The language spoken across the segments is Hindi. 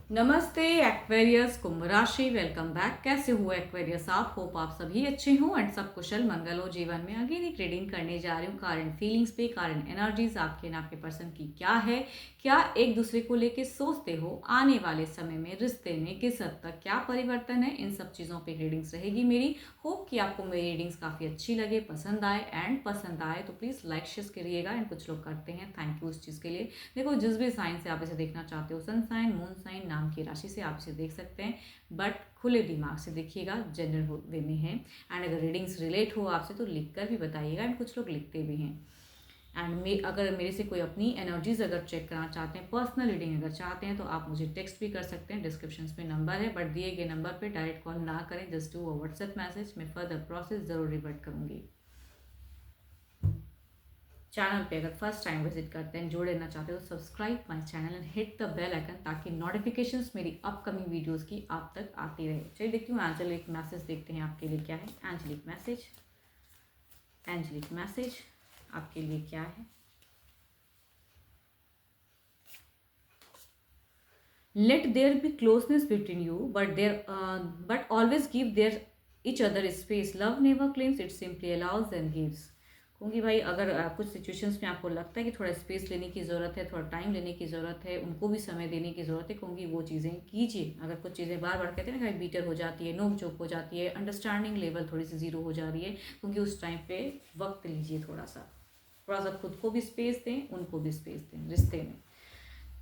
नमस्ते एक्वेरियस कुंभ राशि, वेलकम बैक। कैसे हो एक्वेरियस आप? होप आप सभी अच्छे हो एंड सब कुशल मंगल हो जीवन में। अगेन एक रीडिंग करने जा रही हूँ करंट फीलिंग्स पे, करंट एनर्जीज आपके ना आपके पर्सन की क्या है, क्या एक दूसरे को लेके सोचते हो, आने वाले समय में रिश्ते में किस हद तक क्या परिवर्तन है, इन सब चीज़ों पे रीडिंग्स रहेगी मेरी। होप कि आपको मेरी रीडिंग्स काफ़ी अच्छी लगे, पसंद आए, एंड पसंद आए तो प्लीज़ लाइक शेयर करिएगा। एंड कुछ लोग करते हैं, थैंक यू उस चीज़ के लिए। देखो, जिस भी साइन से आप इसे देखना चाहते हो, सन साइन, मून साइन, नाम की राशि से आप इसे देख सकते हैं, बट खुले दिमाग से देखिएगा, जनरल वे में है। एंड अगर रीडिंग्स रिलेट हो आपसे तो लिख कर भी बताइएगा, एंड कुछ लोग लिखते भी हैं। एंड अगर मेरे से कोई अपनी एनर्जीज अगर चेक करना चाहते हैं, पर्सनल रीडिंग अगर चाहते हैं, तो आप मुझे टेक्स्ट भी कर सकते हैं। डिस्क्रिप्शन में नंबर है, बट दिए गए नंबर पर डायरेक्ट कॉल ना करें, just do a WhatsApp message. मैं फर्दर प्रोसेस ज़रूर रिवर्ट करूँगी। चैनल पे अगर फर्स्ट टाइम विजिट करते हैं, जोड़ लेना चाहते हो, subscribe my channel and hit the bell icon, ताकि नोटिफिकेशंस मेरी अपकमिंग वीडियोस की आप तक आती रहे। चलिए देखती हूँ एंजेलिक मैसेज, देखते हैं आपके लिए क्या है। एंजेलिक मैसेज, एंजेलिक मैसेज आपके लिए क्या है। Let there be closeness between you, but always give their each other space. Love never claims, it simply allows and gives. क्योंकि भाई अगर कुछ सिचुएशंस में आपको लगता है कि थोड़ा स्पेस लेने की ज़रूरत है, थोड़ा टाइम लेने की ज़रूरत है, उनको भी समय देने की ज़रूरत है, क्योंकि वो चीज़ें कीजिए। अगर कुछ चीज़ें बार बार कहते हैं ना, कहीं बीटर हो जाती है, नोक झोंक हो जाती है, अंडरस्टैंडिंग लेवल थोड़ी सी ज़ीरो हो जा रही है, क्योंकि उस टाइम पे वक्त लीजिए, थोड़ा सा खुद को भी स्पेस दें, उनको भी स्पेस दें रिश्ते में।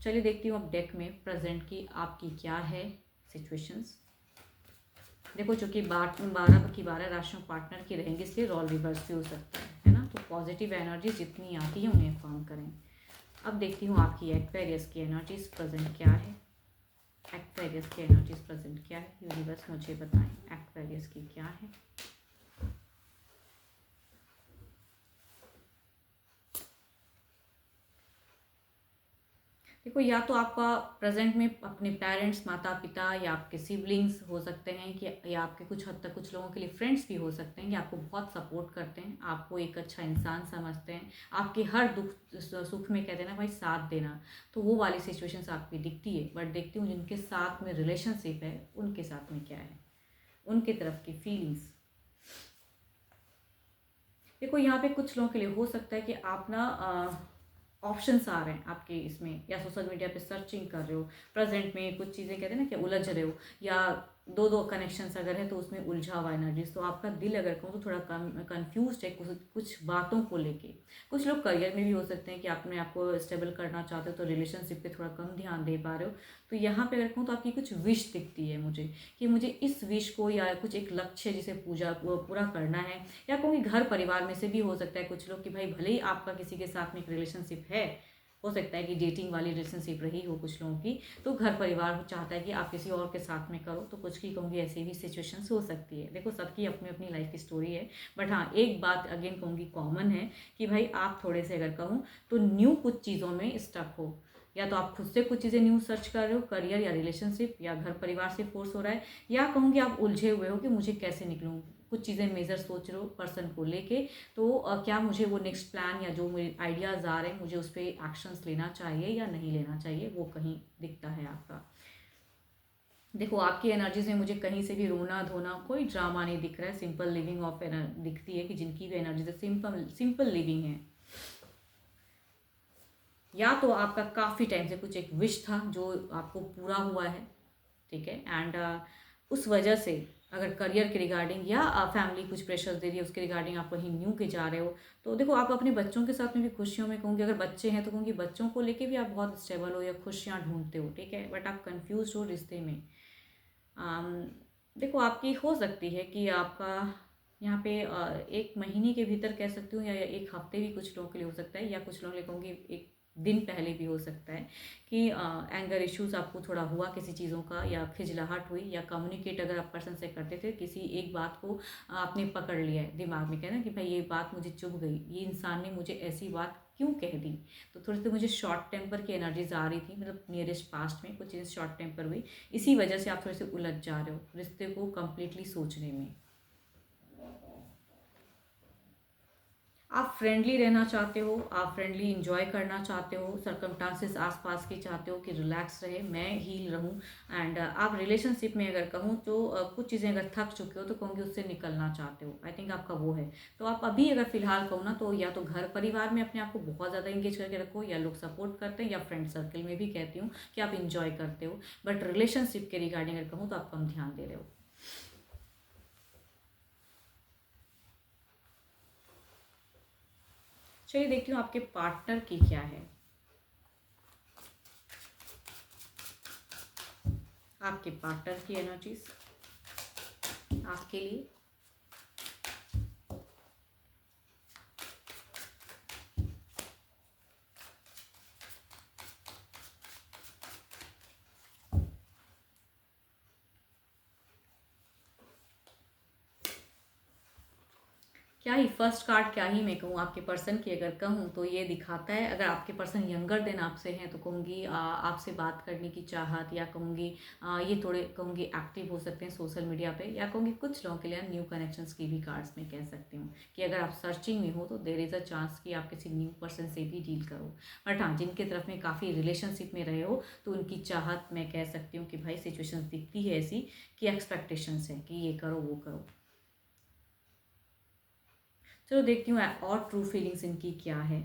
चलिए देखती हूँ अब डेक में प्रेजेंट की आपकी क्या है सिचुएशंस। देखो, चूंकि 12 राशियों पार्टनर की रहेंगी, इसलिए रोल रिवर्स भी हो सकता है ना। तो पॉजिटिव एनर्जी जितनी आती है उन्हें फॉर्म करें। अब देखती हूँ आपकी एक्वेरियस की एनर्जीज प्रेजेंट क्या है। एक्वेरियस की एनर्जीज प्रेजेंट क्या है, यूनिवर्स मुझे बताएं एक्वेरियस की क्या है। देखो, या तो आपका प्रेजेंट में अपने पेरेंट्स, माता पिता, या आपके सिबलिंग्स हो सकते हैं, कि या आपके कुछ हद तक कुछ लोगों के लिए फ्रेंड्स भी हो सकते हैं, कि आपको बहुत सपोर्ट करते हैं, आपको एक अच्छा इंसान समझते हैं, आपके हर दुख सुख में कहते हैं ना भाई साथ देना। तो वो वाली सिचुएशंस आपकी दिखती है। बट देखती हूँ जिनके साथ में रिलेशनशिप है, उनके साथ में क्या है, उनके तरफ की फीलिंग्स। देखो, यहाँ पे कुछ लोगों के लिए हो सकता है कि आप ना ऑप्शंस आ रहे हैं आपके इसमें, या सोशल मीडिया पे सर्चिंग कर रहे हो, प्रेजेंट में कुछ चीज़ें कहते हैं ना कि उलझ रहे हो, या दो दो कनेक्शंस अगर है तो उसमें उलझा हुआ एनर्जीज। तो आपका दिल अगर कहूँ तो थोड़ा कंफ्यूज है कुछ बातों को लेके। कुछ लोग करियर में भी हो सकते हैं कि आपने आपको स्टेबल करना चाहते हो, तो रिलेशनशिप पे थोड़ा कम ध्यान दे पा रहे हो। तो यहाँ पे अगर कहूँ तो आपकी कुछ विश दिखती है मुझे, कि मुझे इस विश को, या कुछ एक लक्ष्य जिसे पूरा करना है। या कोई घर परिवार में से भी हो सकता है कुछ लोग, कि भाई भले ही आपका किसी के साथ में एक रिलेशनशिप है, हो सकता है कि डेटिंग वाली रिलेशनशिप रही हो कुछ लोगों की, तो घर परिवार चाहता है कि आप किसी और के साथ में करो। तो कुछ की कहूँगी ऐसी भी सिचुएशंस हो सकती है। देखो, सबकी अपनी अपनी लाइफ की स्टोरी है, बट हाँ एक बात अगेन कहूँगी कॉमन है, कि भाई आप थोड़े से अगर कहूँ तो न्यू कुछ चीज़ों में स्टक हो। या तो आप खुद से कुछ चीज़ें न्यू सर्च कर रहे हो, करियर या रिलेशनशिप, या घर परिवार से फोर्स हो रहा है, या कहूँगी आप उलझे हुए हो कि मुझे कैसे निकलूँ, कुछ चीज़ें मेजर सोच रहे हो पर्सन को लेके। तो क्या मुझे वो नेक्स्ट प्लान, या जो मेरे आइडियाज़ आ रहे हैं, मुझे उस पर एक्शंस लेना चाहिए या नहीं लेना चाहिए, वो कहीं दिखता है आपका। देखो, आपकी एनर्जीज में मुझे कहीं से भी रोना धोना, कोई ड्रामा नहीं दिख रहा है। सिंपल लिविंग ऑफ दिखती है, कि जिनकी भी एनर्जीज सिंपल सिंपल लिविंग है। या तो आपका काफ़ी टाइम से कुछ एक विश था जो आपको पूरा हुआ है, ठीक है, एंड उस वजह से अगर करियर के रिगार्डिंग, या फैमिली कुछ प्रेशर दे रही है उसके रिगार्डिंग, आप कहीं न्यू के जा रहे हो। तो देखो, आप अपने बच्चों के साथ में भी खुशियों में कहूँगी, अगर बच्चे हैं तो कहूँगी बच्चों को लेके भी आप बहुत स्टेबल हो, या खुशियाँ ढूंढते हो, ठीक है, बट आप कंफ्यूज हो रिश्ते में। अम, देखो, आपकी हो सकती है कि आपका यहाँ पे एक महीने के भीतर कह सकती हूँ, या एक हफ्ते भी कुछ लोगों के लिए हो सकता है, या कुछ लोगों के लिए कहूँगी एक दिन पहले भी हो सकता है, कि एंगर इश्यूज आपको थोड़ा हुआ किसी चीज़ों का, या खिजलाहट हुई, या कम्युनिकेट अगर आप पर्सन से करते थे, किसी एक बात को आपने पकड़ लिया है दिमाग में, कहना कि भाई ये बात मुझे चुभ गई, ये इंसान ने मुझे ऐसी बात क्यों कह दी। तो थोड़ी सी मुझे शॉर्ट टेम्पर की एनर्जीज आ रही थी, मतलब नियरेस्ट पास्ट में कुछ चीज़ें शॉर्ट टेम्पर हुई, इसी वजह से आप थोड़े से उलझ जा रहे हो रिश्ते को कंप्लीटली सोचने में। आप आप फ्रेंडली रहना चाहते हो, आप फ्रेंडली इंजॉय करना चाहते हो, सर्कमस्टांसेस आसपास की चाहते हो कि रिलैक्स रहे, मैं हील रहूं। एंड आप रिलेशनशिप में अगर कहूँ तो कुछ चीज़ें अगर थक चुके हो तो कहूँगी उससे निकलना चाहते हो। आई थिंक आपका वो है। तो आप अभी अगर फिलहाल कहूँ ना, तो या तो घर परिवार में अपने आप को बहुत ज़्यादा इंगेज करके रखो, या लोग सपोर्ट करते हैं, या फ्रेंड सर्कल में भी कहती हूँ कि आप इंजॉय करते हो। बट रिलेशनशिप के रिगार्डिंग अगर कहूँ तो आप कम ध्यान दे रहे हो। चलिए देखती हूँ आपके पार्टनर की क्या है, आपके पार्टनर की एनर्जीज आपके लिए। क्या ही फर्स्ट कार्ड, क्या ही मैं कहूँ आपके पर्सन की अगर कहूँ तो ये दिखाता है, अगर आपके पर्सन यंगर देन आपसे हैं तो कहूँगी आपसे बात करने की चाहत, या कहूँगी ये थोड़े कहूँगी एक्टिव हो सकते हैं सोशल मीडिया पे, या कहूँगी कुछ लोगों के लिए न्यू कनेक्शंस की भी कार्ड्स में कह सकती हूँ कि अगर आप सर्चिंग में हो तो देर इज़ अ चांस कि आप किसी न्यू पर्सन से भी डील करो। बट हाँ, जिनके तरफ में काफ़ी रिलेशनशिप में रहे हो तो उनकी चाहत मैं कह सकती हूँ कि भाई सिचुएशंस दिखती है ऐसी कि एक्सपेक्टेशंस है कि ये करो वो करो। चलो देखती हूँ और ट्रू फीलिंग्स इनकी क्या है।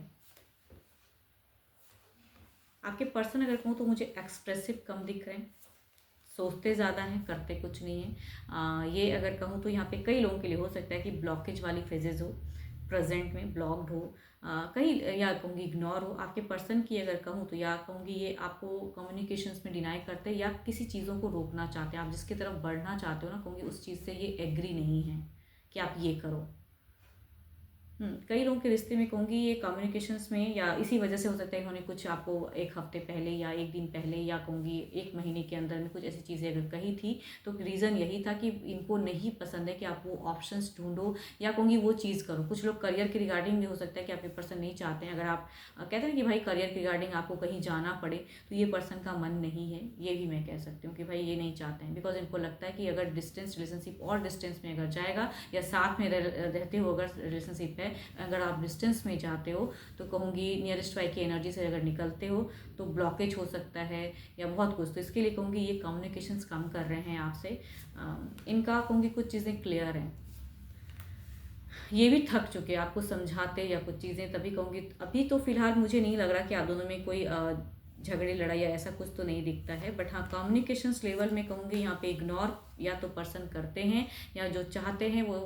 आपके पर्सन अगर कहूँ तो मुझे एक्सप्रेसिव कम दिख रहे हैं, सोचते ज़्यादा हैं करते कुछ नहीं है। ये अगर कहूँ तो यहाँ पे कई लोगों के लिए हो सकता है कि ब्लॉकेज वाली फेजेस हो, प्रेजेंट में ब्लॉक्ड हो, कहीं या कहूँगी इग्नोर हो। आपके पर्सन की अगर कहूँ तो या कहूँगी ये आपको कम्युनिकेशंस में डिनाई करते हैं, या किसी चीज़ों को रोकना चाहते हैं। आप जिसकी तरफ बढ़ना चाहते हो ना, कहूँगी उस चीज़ से ये एग्री नहीं है कि आप ये करो। कई लोगों के रिश्ते में कहूँगी ये कम्युनिकेशंस में, या इसी वजह से हो सकता है इन्होंने कुछ आपको एक हफ्ते पहले या एक दिन पहले या कहूँगी एक महीने के अंदर में कुछ ऐसी चीज़ें अगर कही थी, तो रीज़न यही था कि इनको नहीं पसंद है कि आप वो ऑप्शंस ढूंढो, या कहूँगी वो चीज़ करो। कुछ लोग करियर के रिगार्डिंग भी हो सकता है कि आपके पर्सन नहीं चाहते हैं, अगर आप कहते हैं कि भाई करियर के रिगार्डिंग आपको कहीं जाना पड़े, तो ये पर्सन का मन नहीं है, ये भी मैं कह सकती हूँ कि भाई ये नहीं चाहते हैं। बिकॉज इनको लगता है कि अगर डिस्टेंस रिलेशनशिप और डिस्टेंस में अगर जाएगा, या साथ में रहते हो अगर रिलेशनशिप है, अगर आप डिस्टेंस में जाते हो तो कहूँगी नियरेस्ट वाई की एनर्जी से अगर निकलते हो तो ब्लॉकेज हो सकता है या बहुत कुछ। तो इसके लिए कहूँगी ये कम्युनिकेशंस कम कर रहे हैं आपसे। इनका कहूँगी कुछ चीज़ें क्लियर हैं, ये भी थक चुके हैं आपको समझाते या कुछ चीज़ें। तभी कहूँगी अभी तो फिलहाल मुझे नहीं लग रहा कि आप दोनों में कोई झगड़े लड़ाई या ऐसा कुछ तो नहीं दिखता है। बट हाँ, कम्युनिकेशंस लेवल में कहूँगी यहाँ पे इग्नोर या तो पर्सन करते हैं, या जो चाहते हैं वो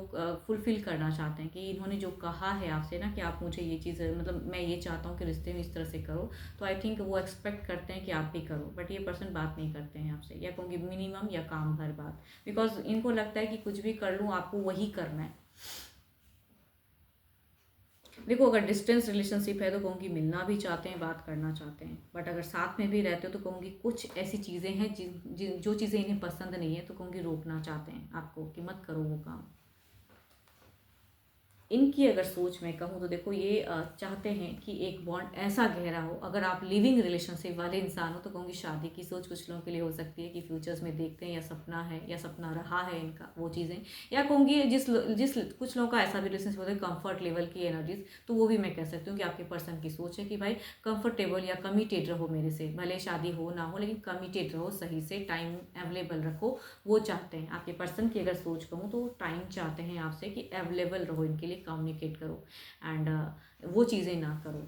फुलफिल करना चाहते हैं कि इन्होंने जो कहा है आपसे ना कि आप मुझे ये चीज़, मतलब मैं ये चाहता हूँ कि रिश्ते में इस तरह से करो, तो आई थिंक वो एक्सपेक्ट करते हैं कि आप भी करो। बट ये पर्सन बात नहीं करते हैं आपसे, या कहूँगी मिनिमम या काम भर बात। बिकॉज इनको लगता है कि कुछ भी कर लूँ आपको वही करना है। देखो, अगर डिस्टेंस रिलेशनशिप है तो कहूँगी मिलना भी चाहते हैं, बात करना चाहते हैं। बट अगर साथ में भी रहते हो तो कहूँगी कुछ ऐसी चीज़ें हैं जिन जिन जो चीज़ें इन्हें पसंद नहीं है, तो कहूँगी रोकना चाहते हैं आपको कि मत करो वो काम। इनकी अगर सोच में कहूँ तो देखो ये चाहते हैं कि एक बॉन्ड ऐसा गहरा हो। अगर आप लिविंग रिलेशनशिप वाले इंसान हो तो कहूँगी शादी की सोच कुछ लोगों के लिए हो सकती है कि फ्यूचर्स में देखते हैं, या सपना है या सपना रहा है इनका वो चीज़ें। या कहूँगी जिस जिस कुछ लोगों का ऐसा भी रिलेशनशिप होता है कंफर्ट लेवल की एनर्जीज, तो वो भी मैं कह सकती हूँ कि आपके पर्सन की सोच है कि भाई कंफर्टेबल या कमिटेड रहो मेरे से, भले शादी हो ना हो लेकिन कमिटेड रहो, सही से टाइम अवेलेबल रखो। वो चाहते हैं आपके पर्सन की अगर सोच कहूँ तो टाइम चाहते हैं आपसे कि अवेलेबल रहो इनके लिए, कम्युनिकेट करो एंड वो चीज़ें ना करो।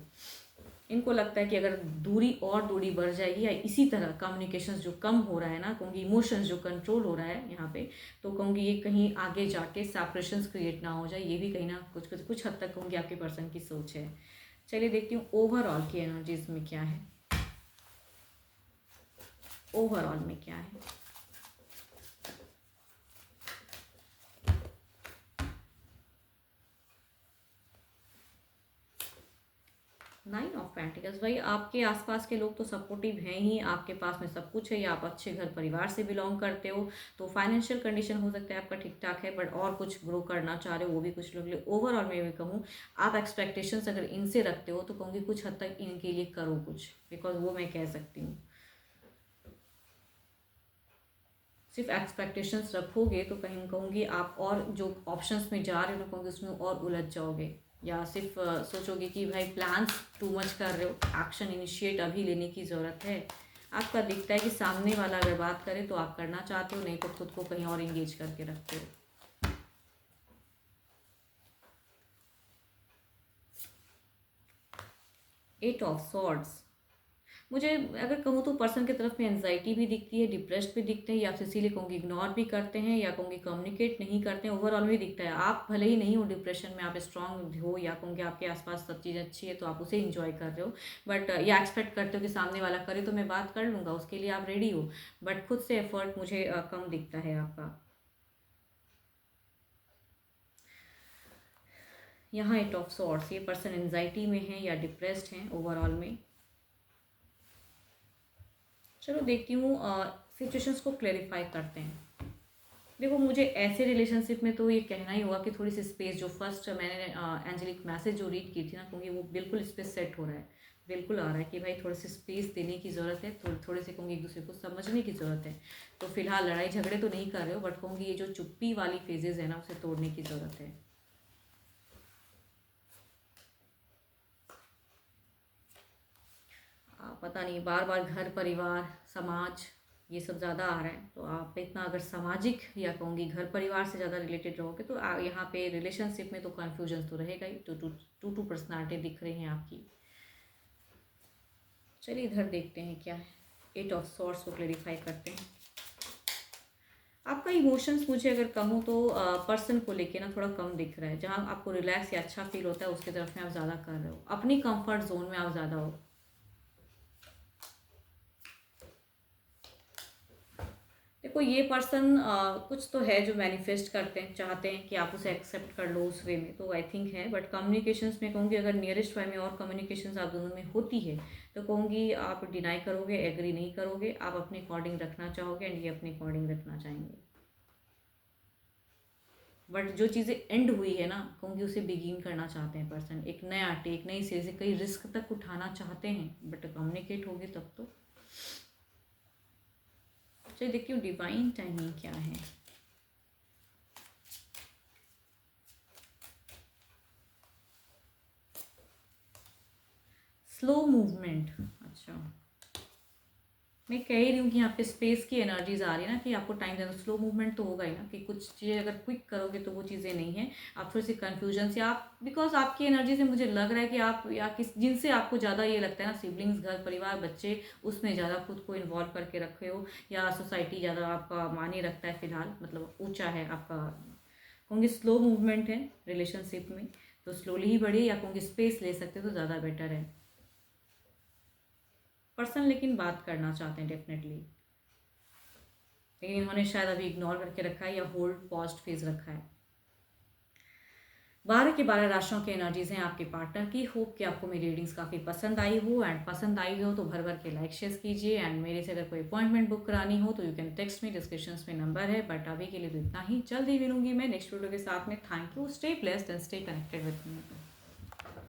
इनको लगता है कि अगर दूरी बढ़ जाएगी, या इसी तरह कम्युनिकेशन जो कम हो रहा है ना, कहूँगी इमोशंस जो कंट्रोल हो रहा है यहाँ पे, तो कहूँगी ये कहीं आगे जाके सेपरेशंस क्रिएट ना हो जाए। ये भी कहीं ना कुछ हद तक कहूँगी आपके पर्सन की सोच है। चलिए देखती हूँ ओवरऑल की एनर्जीज में क्या है, ओवरऑल में क्या है। 9 ऑफ पेंटिकल्स, भाई आपके आसपास के लोग तो सपोर्टिव हैं ही, आपके पास में सब कुछ है, या आप अच्छे घर परिवार से बिलोंग करते हो, तो फाइनेंशियल कंडीशन हो सकता है आपका ठीक ठाक है। बट और कुछ ग्रो करना चाह रहे हो वो भी कुछ लोग लिए। ओवरऑल मैं भी कहूँ आप एक्सपेक्टेशंस अगर इनसे रखते हो तो कहूँगी कुछ हद तक इनके लिए करो कुछ, बिकॉज वो मैं कह सकती हूँ। सिर्फ एक्सपेक्टेशंस रखोगे तो कहीं कहूँगी आप और जो ऑप्शंस में जा रहे हो ना, कहूँगी उसमें और उलझ जाओगे। या सिर्फ सोचोगे कि भाई प्लान्स टू मच कर रहे हो, एक्शन इनिशिएट अभी लेने की ज़रूरत है। आपका दिखता है कि सामने वाला अगर बात करे तो आप करना चाहते हो, नहीं तो खुद को कहीं और इंगेज करके रखते हो। एट ऑफ सॉर्ड्स, मुझे अगर कहूँ तो पर्सन की तरफ में एनजाइटी भी दिखती है, डिप्रेस्ड भी दिखते हैं, या फिर इसीलिए कहूँगी इग्नोर भी करते हैं, या कहूँगी कम्युनिकेट नहीं करते हैं। ओवरऑल भी दिखता है आप भले ही नहीं हो डिप्रेशन में, आप स्ट्रांग हो, या कहूँगी आपके आसपास सब चीज़ें अच्छी है तो आप उसे इंजॉय कर रहे हो, बट या एक्सपेक्ट करते हो कि सामने वाला करे तो मैं बात कर लूँगा, उसके लिए आप रेडी हो, बट खुद से एफर्ट मुझे कम दिखता है आपका। यहाँ एट ऑफ सॉर्ड्स, ये पर्सन एनजाइटी में है या डिप्रेस्ड हैं ओवरऑल में। चलो देखती हूँ, सिचुएशंस को क्लेरिफाई करते हैं। देखो मुझे ऐसे रिलेशनशिप में तो ये कहना ही होगा कि थोड़ी सी स्पेस, जो फर्स्ट मैंने एंजेलिक मैसेज जो रीड की थी ना, क्योंकि वो बिल्कुल इस पर सेट हो रहा है, बिल्कुल आ रहा है कि भाई थोड़ी सी स्पेस देने की ज़रूरत है, थोड़े से कहूँगी एक दूसरे को समझने की ज़रूरत है। तो फिलहाल लड़ाई झगड़े तो नहीं कर रहे हो, बट कहूँगी ये जो चुप्पी वाली फेजेज़ है ना, उसे तोड़ने की ज़रूरत है। पता नहीं, बार बार घर परिवार समाज ये सब ज़्यादा आ रहा है, तो आप इतना अगर सामाजिक या कहूँगी घर परिवार से ज़्यादा रिलेटेड रहोगे तो यहाँ पे रिलेशनशिप में तो कन्फ्यूजन तो रहेगा ही। टू पर्सनालिटी दिख रही हैं आपकी। चलिए इधर देखते हैं क्या है, एट ऑफ सॉर्ड्स को क्लेरिफाई करते हैं। आपका इमोशंस मुझे अगर कहूँ तो पर्सन को लेके ना थोड़ा कम दिख रहा है। जहाँ आपको रिलैक्स या अच्छा फील होता है उसकी तरफ में आप ज़्यादा कर रहे हो, अपनी कंफर्ट जोन में आप ज़्यादा हो। देखो ये पर्सन कुछ तो है जो मैनिफेस्ट करते हैं, चाहते हैं कि आप उसे एक्सेप्ट कर लो उस वे में, तो आई थिंक है। बट कम्युनिकेशंस में कहूँगी अगर नियरेस्ट वे में और कम्युनिकेशंस आप दोनों में होती है तो कहूँगी आप डिनाई करोगे, एग्री नहीं करोगे, आप अपने अकॉर्डिंग रखना चाहोगे एंड ये अपने अकॉर्डिंग रखना चाहेंगे। बट जो चीज़ें एंड हुई है ना, कहूँगी उसे बिगिन करना चाहते हैं पर्सन, एक नया टेक, नई सिरे से कई रिस्क तक उठाना चाहते हैं, बट कम्युनिकेट होगी तब तो। चलिए देखती हूँ डिवाइन टाइमिंग क्या है। स्लो मूवमेंट, अच्छा मैं कह ही रही हूँ कि यहाँ पे स्पेस की एनर्जीज आ रही है ना, कि आपको टाइम देना। स्लो मूवमेंट तो होगा ही ना, कि कुछ चीज़ें अगर क्विक करोगे तो वो चीज़ें नहीं है। आप थोड़ी सी कन्फ्यूजन से आप, बिकॉज आपकी एनर्जी से मुझे लग रहा है कि आप या किस जिनसे आपको ज़्यादा ये लगता है ना, सिबलिंग्स, घर परिवार, बच्चे, उसमें ज़्यादा खुद को इन्वॉल्व करके रखे हो, या सोसाइटी ज़्यादा आपका माने रखता है फिलहाल, मतलब ऊँचा है आपका। कहूँगी स्लो मूवमेंट है रिलेशनशिप में, तो स्लोली ही बढ़े, या कहूँगी स्पेस ले सकते तो ज़्यादा बेटर है। पर्सन लेकिन बात करना चाहते हैं डेफिनेटली, लेकिन इन्होंने शायद अभी इग्नोर करके रखा है या होल्ड पॉस्ट फेज रखा है। 12 के 12 राशियों की एनर्जीज हैं आपके पार्टनर की। होप कि आपको मेरी रीडिंग्स काफ़ी पसंद आई हो, एंड पसंद आई हो तो भर भर के लाइक शेयर कीजिए। एंड मेरे से अगर कोई अपॉइंटमेंट बुक करानी हो तो you can text me, description में नंबर है। बट अभी के लिए तो इतना ही, जल्दी मिलूंगी मैं नेक्स्ट वीडियो के साथ में। Thank you, stay blessed and stay connected with me.